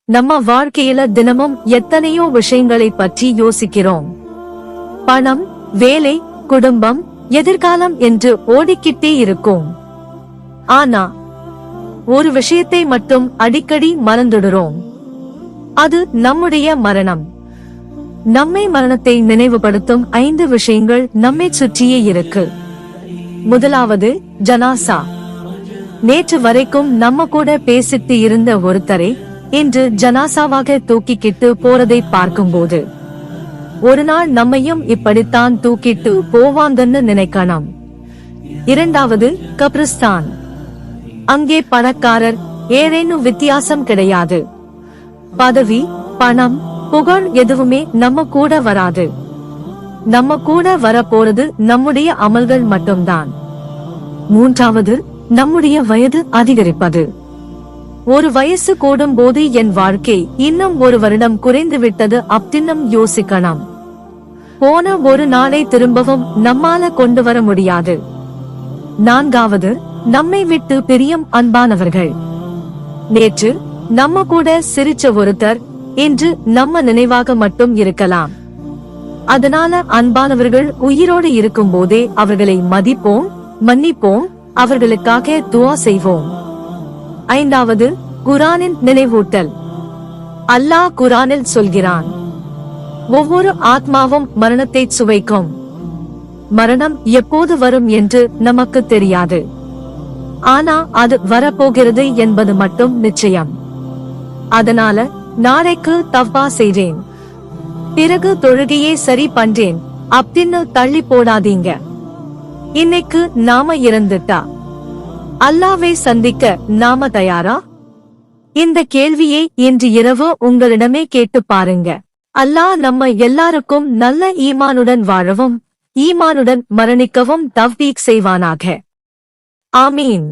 நம்ம வாழ்க்கையில தினமும் எத்தனையோ விஷயங்களை பற்றி யோசிக்கிறோம். பணம், வேலை, குடும்பம், எதிர்காலம் என்று ஓடிக்கிட்டே இருக்கும். ஆனா ஒரு விஷயத்தை மட்டும் அடிக்கடி மறந்துடுறோம். அது நம்முடைய மரணம். நம்மை மரணத்தை நினைவுபடுத்தும் 5 விஷயங்கள் நம்மை சுற்றியே இருக்கு. முதலாவது, ஜனாசா. நேற்று வரைக்கும் நம்ம கூட பேசிட்டு இருந்த ஒருத்தரை இன்று ஜனாசாவாக தூக்கிக்கிட்டு போறதை பார்க்கும்போது ஒரு நாள் நம்மையும் இப்படித்தான் தூக்கிட்டு போவாங்கன்னு நினைக்கணும். இரண்டாவது, கப்ரிஸ்தான். அங்கே பணக்காரர் ஏழேனும் வித்தியாசம் கிடையாது. பதவி, பணம், புகழ் எதுவுமே நம்ம கூட வராது. நம்ம கூட வரப்போறது நம்முடைய அமல்கள் மட்டும்தான். மூன்றாவது, நம்முடைய வயது அதிகரிப்பது. ஒரு வயசு கூடும் போது என் வாழ்க்கை இன்னும் 1 வருடம் குறைந்து விட்டது அப்படின்னும் யோசிக்கணும். போன ஒரு நாளை திரும்பவும் நம்மால கொண்டு வர முடியாது. நான்காவது, நம்மை விட்டு பிரியும் அன்பானவர்கள். நேற்று நம்ம கூட சிரிச்ச ஒருத்தர் இன்று நம்ம நினைவாக மட்டும் இருக்கலாம். அதனால அன்பானவர்கள் உயிரோடு இருக்கும் போதே அவர்களை மதிப்போம், மன்னிப்போம், அவர்களுக்காக துஆ செய்வோம். ஐந்தாவது, குர்ஆனின் நினைவூட்டல். அல்லாஹ் குர்ஆனில் சொல்கிறான், ஒவ்வொரு ஆத்மாவும் மரணத்தை சுவைக்கும். மரணம் எப்போது வரும் என்று நமக்கு தெரியாது. ஆனா அது வரப்போகிறது என்பது மட்டும் நிச்சயம். அதனால நாளைக்கு தவ்வா செய்றேன், பிறகு தொழுகையே சரி பண்றேன் அப்படின்னு தள்ளி போடாதீங்க. இன்னைக்கு நாம இறந்துட்டா அல்லாவை சந்திக்க நாம தயாரா? இந்த கேள்வியை இன்று இரவு உங்களிடமே கேட்டு பாருங்க. அல்லாஹ் நம்ம எல்லாருக்கும் நல்ல ஈமானுடன் வாழவும் ஈமானுடன் மரணிக்கவும் தவ்ஃபீக் செய்வானாக. ஆமீன்.